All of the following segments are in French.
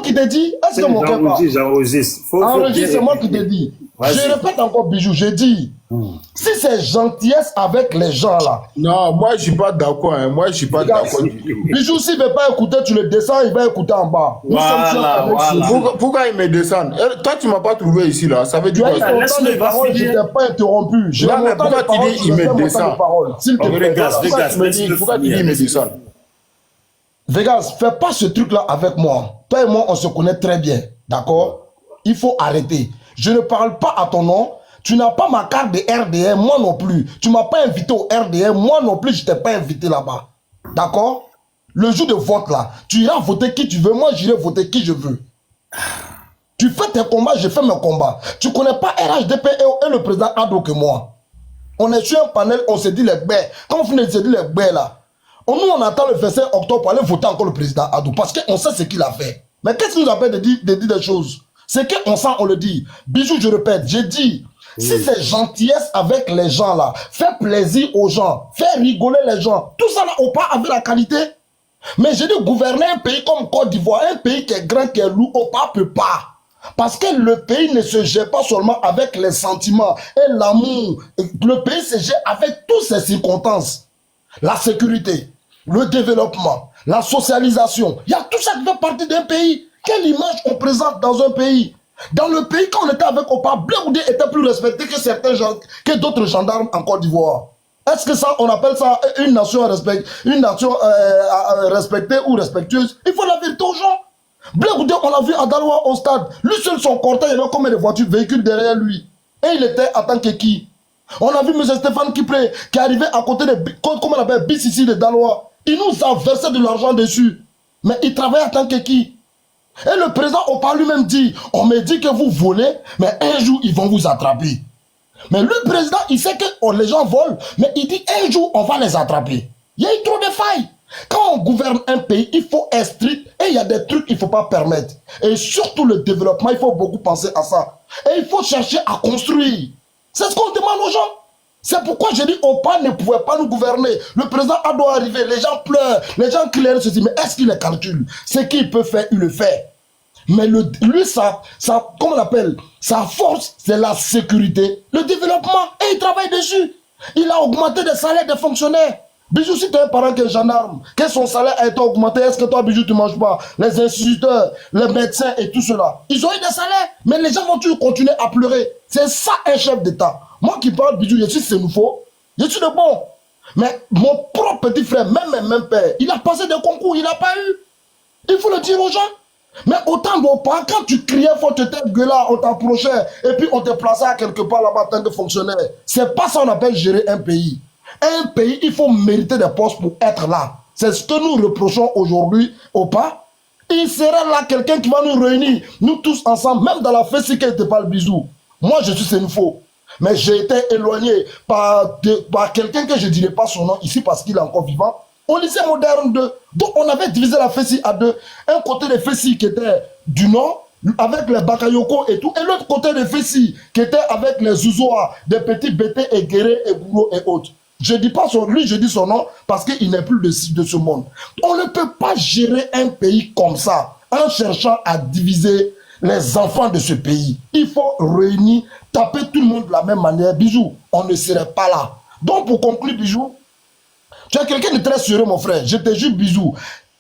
qui te dis, est-ce que mon cœur pas? J'enregistre. Enregistre, c'est moi qui te dis. Je répète encore, Bijou, j'ai dit, si c'est gentillesse avec les gens là. Non, moi je suis pas d'accord. Hein. Moi je suis pas d'accord. Bijou, s'il ne veut pas écouter, tu le descends, il va écouter en bas. Voilà. Pourquoi il me descend? Toi, tu ne m'as pas trouvé ici là. Ça veut dire quoi? Je n'ai pas interrompu. Je non, mais pourquoi tu dis il me descend? S'il te plaît, pourquoi tu dis il me descend? Vegas, fais pas ce truc là avec moi. Toi et moi, on se connaît très bien. D'accord? Il faut arrêter. Je ne parle pas à ton nom. Tu n'as pas ma carte de RDM, moi non plus. Tu ne m'as pas invité au RDM, moi non plus, je ne t'ai pas invité là-bas. D'accord? Le jour de vote là, tu iras voter qui tu veux, moi j'irai voter qui je veux. Tu fais tes combats, je fais mes combats. Tu ne connais pas RHDP et le président Ado que moi. On est sur un panel, on se dit les baies. Quand on se dit les baies là, nous on attend le 25 octobre pour aller voter encore le président Ado parce qu'on sait ce qu'il a fait. Mais qu'est-ce qui nous appelle de dire des choses? C'est qu'on sent, on le dit. Bijou, je répète, j'ai dit, si c'est gentillesse avec les gens là, faire plaisir aux gens, faire rigoler les gens, tout ça là, on part avec la qualité. Mais j'ai dit, gouverner un pays comme Côte d'Ivoire, un pays qui est grand, qui est lourd, on peut pas. Parce que le pays ne se gère pas seulement avec les sentiments et l'amour. Le pays se gère avec toutes ces circonstances. La sécurité, le développement, la socialisation. Il y a tout ça qui fait partie d'un pays. Quelle image on présente dans un pays? Dans le pays, quand on était avec Opa, Blé Oudé était plus respecté que certains gens, que d'autres gendarmes en Côte d'Ivoire. Est-ce que ça, on appelle ça une nation respectée ou respectueuse? Il faut la vérité aux gens. Blé Oudé, on l'a vu à Daloa au stade. Lui seul, son cortège, il y avait combien de voitures, véhicules derrière lui? Et il était en tant que qui? On a vu M. Stéphane Kipré, qui arrivait à côté de, comment on appelle, BCC de Daloa. Il nous a versé de l'argent dessus. Mais il travaille en tant que qui? Et le président Opa lui-même dit, on me dit que vous volez, mais un jour, ils vont vous attraper. Mais le président, il sait que les gens volent, mais il dit, un jour, on va les attraper. Il y a eu trop de failles. Quand on gouverne un pays, il faut être strict et il y a des trucs qu'il ne faut pas permettre. Et surtout le développement, il faut beaucoup penser à ça. Et il faut chercher à construire. C'est ce qu'on demande aux gens. C'est pourquoi je dis Opa ne pouvait pas nous gouverner. Le président a doit arriver, les gens pleurent, les gens crient, se disent, mais est-ce qu'il les calcule? Ce qu'il peut faire, il le fait. Mais lui, comment on appelle? Sa force, c'est la sécurité, le développement, et il travaille dessus. Il a augmenté les salaires des fonctionnaires. Bijou, si tu as un parent qui est gendarme, que son salaire a été augmenté, est-ce que toi, Bijou, tu ne manges pas? Les instituteurs, les médecins et tout cela, ils ont eu des salaires, mais les gens vont toujours continuer à pleurer. C'est ça un chef d'État. Moi qui parle, Bijou, je suis sénoufo, je suis de bon. Mais mon propre petit frère, même mon père, il a passé des concours, il n'a pas eu. Il faut le dire aux gens. Mais autant de pas, quand tu criais fort, tu étais gueulard, on t'approchait, et puis on te plaçait à quelque part là-bas en tant que fonctionnaire. C'est pas ça qu'on appelle gérer un pays. Un pays, il faut mériter des postes pour être là. C'est ce que nous reprochons aujourd'hui au pas. Il serait là quelqu'un qui va nous réunir, nous tous ensemble, même dans la fête, si quelqu'un te parle bisou. Moi, je suis sénoufo. Mais j'ai été éloigné par quelqu'un que je ne dirai pas son nom ici parce qu'il est encore vivant. Au lycée moderne 2, donc on avait divisé la Fessi à deux. Un côté de Fessi qui était du nord, avec les Bakayoko et tout, et l'autre côté de Fessi qui était avec les Zouzoa, des petits Bété et Guéré et Boulot et autres. Je dis pas son, lui, je dis son nom parce qu'il n'est plus de ce monde. On ne peut pas gérer un pays comme ça en cherchant à diviser les enfants de ce pays. Il faut réunir, taper tout le monde de la même manière. Bijou, on ne serait pas là. Donc pour conclure, Bijou, tu es quelqu'un de très sérieux, mon frère. Je te jure, Bisou,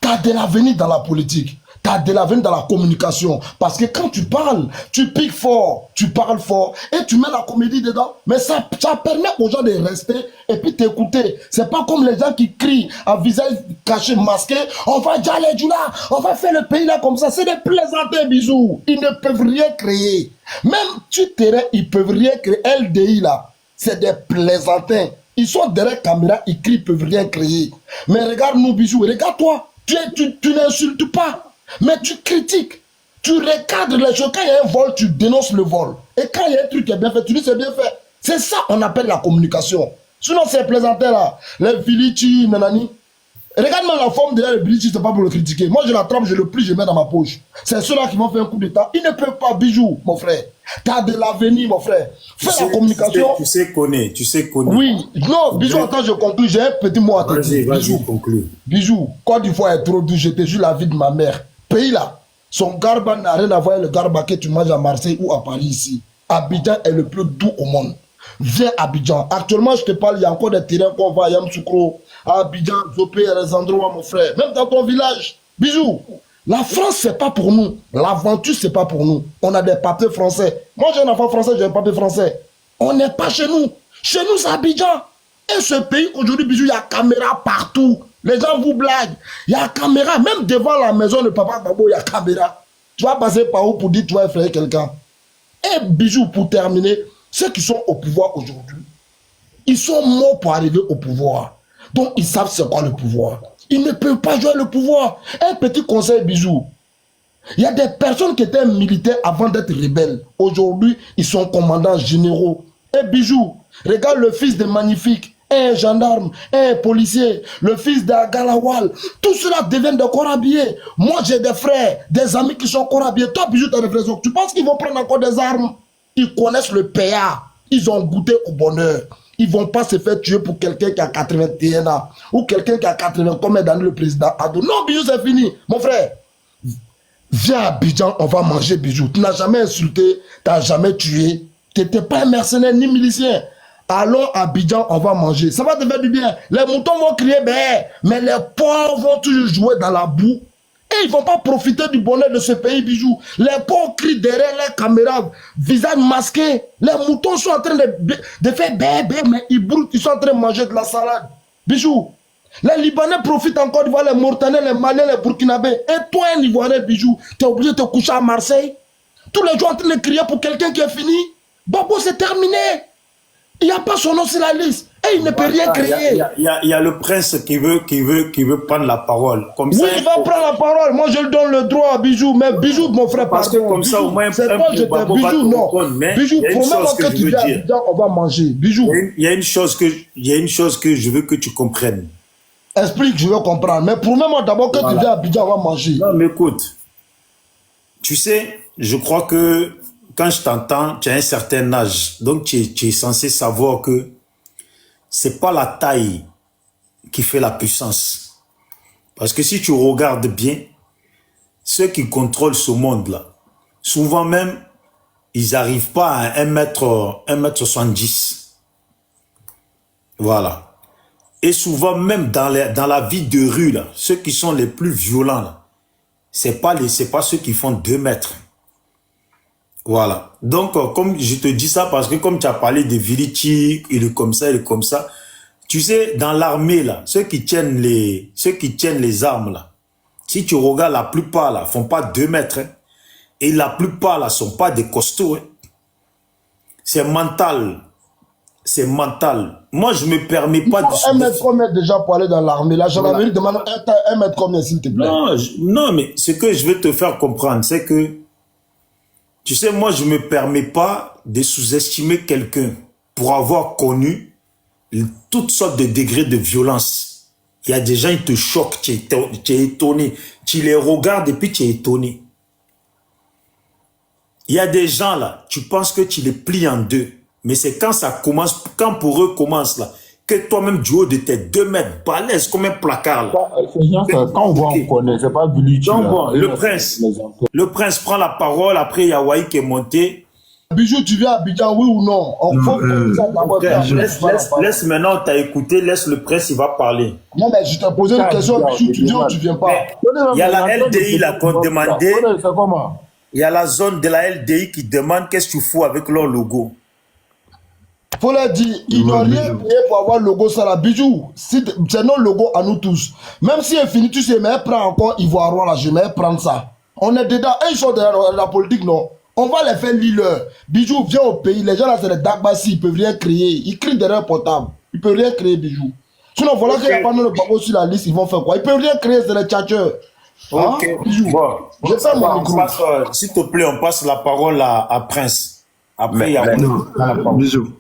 tu as de l'avenir dans la politique. Tu as de l'avenir dans la communication. Parce que quand tu parles, tu piques fort, tu parles fort et tu mets la comédie dedans. Mais ça permet aux gens de rester et puis t'écouter. C'est pas comme les gens qui crient à visage caché, masqué. On va aller du là, on va faire le pays là comme ça. C'est des plaisantins, Bisou. Ils ne peuvent rien créer. Même tu terrais, ils peuvent rien créer. LDI là, c'est des plaisantins. Ils sont derrière la caméra, ils crient, ils peuvent rien créer. Mais regarde-nous, Bijou, regarde-toi. Tu n'insultes pas, mais tu critiques. Tu recadres les choses. Quand il y a un vol, tu dénonces le vol. Et quand il y a un truc qui est bien fait, tu dis c'est bien fait. C'est ça qu'on appelle la communication. Sinon, c'est plaisantin là. Les filichi, nanani. Regarde-moi la forme de le Bilichi, c'est pas pour le critiquer. Moi, je l'attrape, je le plie, je le mets dans ma poche. C'est ceux-là qui vont faire un coup d'état. Ils ne peuvent pas, Bijou, mon frère. Tu as de l'avenir, mon frère. Fais la communication. Tu sais connaître, tu sais connaître. Oui. Non, Bijou, attends, je conclue. J'ai un petit mot à te dire. Vas-y, conclue. Bijou, Côte d'Ivoire est trop doux. Je te jure la vie de ma mère. Pays là, Son garba n'a rien à voir avec le garba que tu manges à Marseille ou à Paris ici. Abidjan est le plus doux au monde. Viens à Abidjan. Actuellement, je te parle, il y a encore des terrains qu'on va à Yamoussoukro, à Abidjan, Zopé, à des endroits, mon frère. Même dans ton village. Bisous. La France, c'est pas pour nous. L'aventure, c'est pas pour nous. On a des papiers français. Moi, j'ai un enfant français, j'ai un papier français. On n'est pas chez nous. Chez nous, c'est Abidjan. Et ce pays, aujourd'hui, bisous, il y a caméra partout. Les gens vous blaguent. Il y a caméra. Même devant la maison de papa Babo, il y a caméra. Tu vas passer par où pour dire que tu vas effrayer quelqu'un? Et bisous, pour terminer, ceux qui sont au pouvoir aujourd'hui, ils sont morts pour arriver au pouvoir. Donc, ils savent c'est quoi le pouvoir. Ils ne peuvent pas jouer le pouvoir. Un petit conseil, bisous. Il y a des personnes qui étaient militaires avant d'être rebelles. Aujourd'hui, ils sont commandants généraux. Et bisous, regarde le fils de Magnifique, un gendarme, un policier, le fils d'Agalawal. Tout cela devient des corps habillés. Moi, j'ai des frères, des amis qui sont corps habillés. Toi, bisous, tu as des frères. Tu penses qu'ils vont prendre encore des armes? Ils connaissent le PA. Ils ont goûté au bonheur. Ils ne vont pas se faire tuer pour quelqu'un qui a 81 ans. Ou quelqu'un qui a 80 combien d'années le président Adou. Non, bisous, c'est fini. Mon frère, viens à Abidjan, on va manger, bisous. Tu n'as jamais insulté, tu n'as jamais tué. Tu n'étais pas un mercenaire ni milicien. Allons à Abidjan, on va manger. Ça va te faire du bien. Les moutons vont crier, mais les pauvres vont toujours jouer dans la boue. Et ils ne vont pas profiter du bonheur de ce pays, bisous. Les pauvres crient derrière les caméras, visage masqué. Les moutons sont en train de faire bébé, mais ils broutent, ils sont en train de manger de la salade. Bisous. Les Libanais profitent encore de voir les Mauritaniens, les Maliens, les Burkinabés. Et toi, un Ivoirien, bisous, tu es obligé de te coucher à Marseille. Tous les jours en train de crier pour quelqu'un qui est fini. Babo, c'est terminé. Il n'y a pas son nom sur la liste. Et il ne peut rien créer. Il y a le prince qui veut prendre la parole. Comme oui, ça, il va prendre la parole. Moi, je lui donne le droit, bisous. Mais bisous, mon frère, parce que comme ça, au moins, c'est toi, je te bisous, non. Bisous, promets-moi que tu viens à Abidjan, on va manger. Bisous. Il y a une chose que je veux que tu comprennes. Explique, je veux comprendre. Mais promets-moi d'abord que tu viens à Abidjan, on va manger. Non, mais écoute. Tu sais, je crois que quand je t'entends, tu as un certain âge. Donc, tu es censé savoir que c'est pas la taille qui fait la puissance. Parce que si tu regardes bien, ceux qui contrôlent ce monde-là, souvent même, ils n'arrivent pas à 1m70. Voilà. Et souvent même dans la vie de rue, là, ceux qui sont les plus violents, là, c'est pas ceux qui font 2 mètres. Voilà. Donc, comme je te dis ça, parce que comme tu as parlé de Vilichi, il est comme ça, tu sais, dans l'armée, là, ceux qui tiennent les armes, là, si tu regardes, la plupart, là, font pas 2 mètres, hein, et la plupart, là, sont pas des costauds, hein. C'est mental. C'est mental. Moi, je me permets pas de... 1m combien déjà pour aller dans l'armée? Là, j'en avais demandé 1m combien, s'il te plaît? Non, mais ce que je veux te faire comprendre, c'est que, tu sais, moi, je me permets pas de sous-estimer quelqu'un pour avoir connu toutes sortes de degrés de violence. Il y a des gens, ils te choquent, tu es étonné. Tu les regardes et puis tu es étonné. Il y a des gens, là, tu penses que tu les plies en deux. Mais c'est quand ça commence, quand pour eux commence, là, que toi-même, du haut de tes 2 mètres, balèze comme un placard, là. Quand on voit, on connaît, c'est pas Vilichi. Donc, bon, le prince prend la parole, après, il y a Wahi qui est monté. Bijou, tu viens à Abidjan, oui ou non? Laisse maintenant, t'as écouté, laisse le prince, il va parler. Non, mais je t'ai posé une question, Bijou, tu viens ou tu viens pas? Il y a la LDI là qu'on demandait. Il y a la zone de la LDI qui demande qu'est-ce que tu fous avec leur logo. Faut leur dire, ils n'ont rien payé pour avoir le logo ça là. Bijou, c'est notre logo à nous tous. Même si elle finit, tu sais, mais elle prend encore Ivoire là, je vais prendre ça. On est dedans, et ils sont derrière la politique, non? On va les faire lire. Bijou, viens au pays. Les gens là, c'est des Dagbassi, ils peuvent rien créer. Ils crient derrière un portable. Ils peuvent rien créer, Bijou. Sinon, voilà qu'il n'y a pas de Babo sur la liste, ils vont faire quoi? Ils peuvent rien créer, c'est les tchatcheurs. Ok, hein? Bijou. Bon. Je fais mon micro. S'il te plaît, on passe la parole à Prince. Après, il y a... Bisous.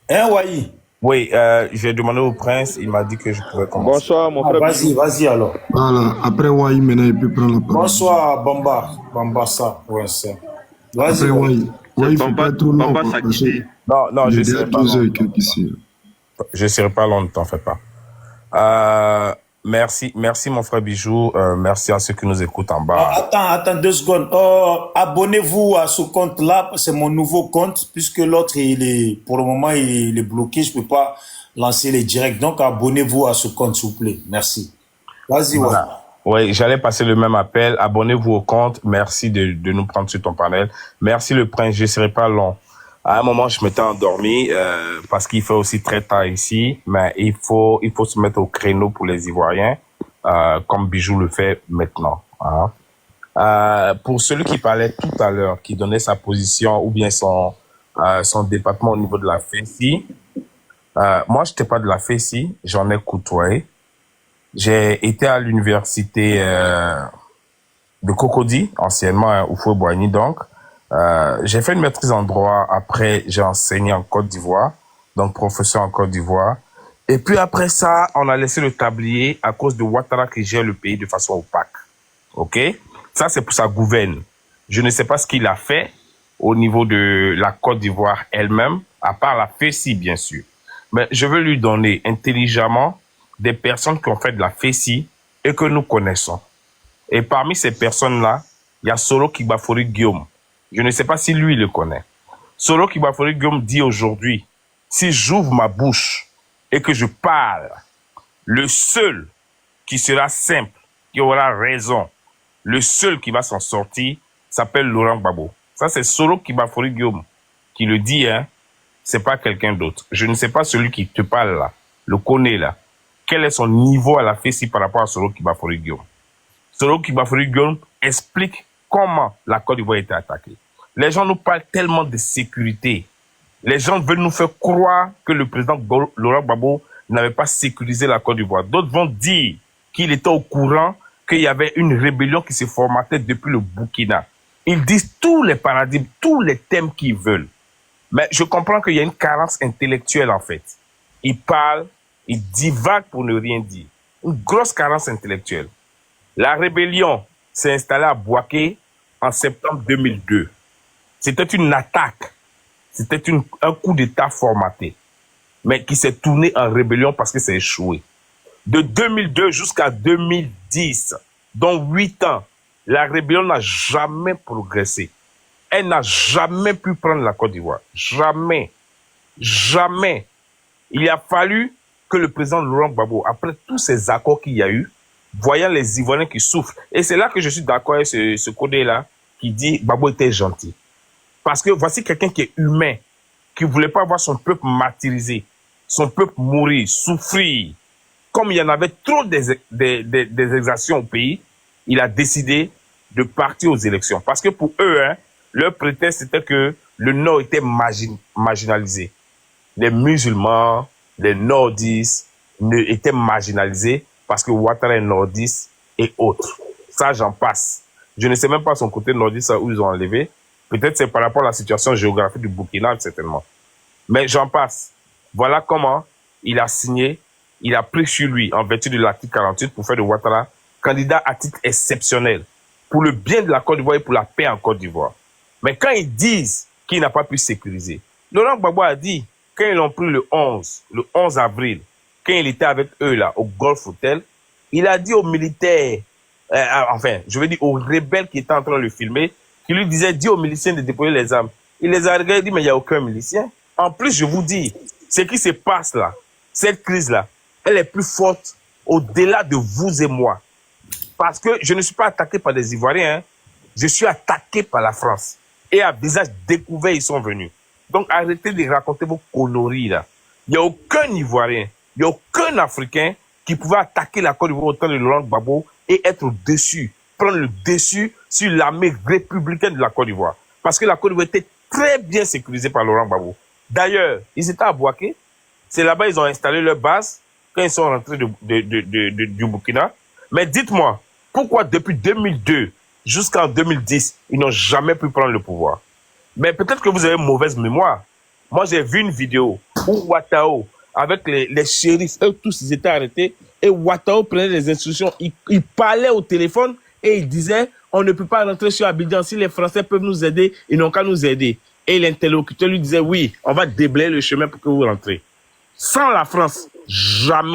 Hein, Wahi? Oui, j'ai demandé au prince, il m'a dit que je pouvais commencer. Bonsoir, mon frère. Vas-y alors. Voilà, après Wahi, maintenant, il peut prendre la parole. Bonsoir, Bamba, ça. Ouais, ça. Vas-y. Après Wahi. Wahi, il faut pas être trop long. Non, je serai pas long. Je serai pas long, ne t'en fais pas. Merci, merci mon frère Bijou. Merci à ceux qui nous écoutent en bas. Attends 2 secondes. Abonnez-vous à ce compte-là. C'est mon nouveau compte, puisque l'autre, pour le moment, il est bloqué. Je ne peux pas lancer les directs. Donc, abonnez-vous à ce compte, s'il vous plaît. Merci. Vas-y, ouais. Voilà. Oui, j'allais passer le même appel. Abonnez-vous au compte. Merci de nous prendre sur ton panel. Merci le prince. Je ne serai pas long. À un moment, je m'étais endormi parce qu'il fait aussi très tard ici. Mais il faut se mettre au créneau pour les Ivoiriens, comme Bijou le fait maintenant. Hein. Pour celui qui parlait tout à l'heure, qui donnait sa position ou bien son département au niveau de la FECI, moi, je n'étais pas de la FECI. J'en ai côtoyé. J'ai été à l'université de Cocody, anciennement Houphouët-Boigny donc. J'ai fait une maîtrise en droit. Après, j'ai enseigné en Côte d'Ivoire, donc professeur en Côte d'Ivoire. Et puis après ça, on a laissé le tablier à cause de Ouattara qui gère le pays de façon opaque. OK? Ça, c'est pour sa gouverne. Je ne sais pas ce qu'il a fait au niveau de la Côte d'Ivoire elle-même, à part la FECI, bien sûr. Mais je veux lui donner intelligemment des personnes qui ont fait de la FECI et que nous connaissons. Et parmi ces personnes-là, il y a Solo Kibafori Guillaume. Je ne sais pas si lui le connaît. Solo Kibafori Guillaume dit aujourd'hui, si j'ouvre ma bouche et que je parle, le seul qui sera simple, qui aura raison, le seul qui va s'en sortir, s'appelle Laurent Gbagbo. Ça, c'est Solo Kibafori Guillaume qui le dit, hein. C'est pas quelqu'un d'autre. Je ne sais pas celui qui te parle là, le connaît là. Quel est son niveau à la FECI par rapport à Solo Kibafori Guillaume? Solo Kibafori Guillaume explique comment la Côte d'Ivoire a été attaquée. Les gens nous parlent tellement de sécurité. Les gens veulent nous faire croire que le président Laurent Gbagbo n'avait pas sécurisé la Côte d'Ivoire. D'autres vont dire qu'il était au courant qu'il y avait une rébellion qui se formatait depuis le Burkina. Ils disent tous les paradigmes, tous les thèmes qu'ils veulent. Mais je comprends qu'il y a une carence intellectuelle en fait. Ils parlent, ils divaguent pour ne rien dire. Une grosse carence intellectuelle. La rébellion s'est installée à Bouaké en septembre 2002. C'était une attaque. C'était un coup d'État formaté. Mais qui s'est tourné en rébellion parce que c'est échoué. De 2002 jusqu'à 2010, dont 8 ans, la rébellion n'a jamais progressé. Elle n'a jamais pu prendre la Côte d'Ivoire. Jamais. Jamais. Il a fallu que le président Laurent Gbagbo, après tous ces accords qu'il y a eu, voyant les Ivoiriens qui souffrent, et c'est là que je suis d'accord avec ce codé-là, qui dit Gbagbo était gentil. Parce que voici quelqu'un qui est humain, qui ne voulait pas voir son peuple martyrisé, son peuple mourir, souffrir. Comme il y en avait trop des exactions au pays, il a décidé de partir aux élections. Parce que pour eux, hein, leur prétexte c'était que le Nord était marginalisé. Les musulmans, les nordistes étaient marginalisés parce que Ouattara est nordiste et autres. Ça, j'en passe. Je ne sais même pas son côté nordiste où ils ont enlevé. Peut-être c'est par rapport à la situation géographique du Burkina, certainement. Mais j'en passe. Voilà comment il a signé, il a pris sur lui, en vertu de l'article 48, pour faire de Ouattara candidat à titre exceptionnel, pour le bien de la Côte d'Ivoire et pour la paix en Côte d'Ivoire. Mais quand ils disent qu'il n'a pas pu sécuriser, Laurent Gbagbo a dit, quand ils l'ont pris le 11 avril, quand il était avec eux là, au Golf Hotel, il a dit aux militaires, je veux dire aux rebelles qui étaient en train de le filmer, qui lui disait, dis aux miliciens de déposer les armes. Il les a regardés et dit, mais il n'y a aucun milicien. En plus, je vous dis, ce qui se passe là, cette crise-là, elle est plus forte au-delà de vous et moi. Parce que je ne suis pas attaqué par des Ivoiriens, hein. Je suis attaqué par la France. Et à visage découvert, ils sont venus. Donc arrêtez de raconter vos conneries là. Il n'y a aucun Ivoirien, il n'y a aucun Africain qui pouvait attaquer la Côte d'Ivoire au temps de Laurent Gbagbo et être au-dessus, prendre le dessus sur l'armée républicaine de la Côte d'Ivoire. Parce que la Côte d'Ivoire était très bien sécurisée par Laurent Gbagbo. D'ailleurs, ils étaient à Bouaké. C'est là-bas qu'ils ont installé leur base quand ils sont rentrés du Burkina. Mais dites-moi, pourquoi depuis 2002 jusqu'en 2010, ils n'ont jamais pu prendre le pouvoir? Mais peut-être que vous avez une mauvaise mémoire. Moi, j'ai vu une vidéo où Ouattao, avec les shérifs, eux tous, ils étaient arrêtés. Et Ouattao prenait les instructions. Il parlait au téléphone et il disait, on ne peut pas rentrer sur Abidjan. Si les Français peuvent nous aider, ils n'ont qu'à nous aider. Et l'interlocuteur lui disait, oui, on va déblayer le chemin pour que vous rentrez. Sans la France, jamais.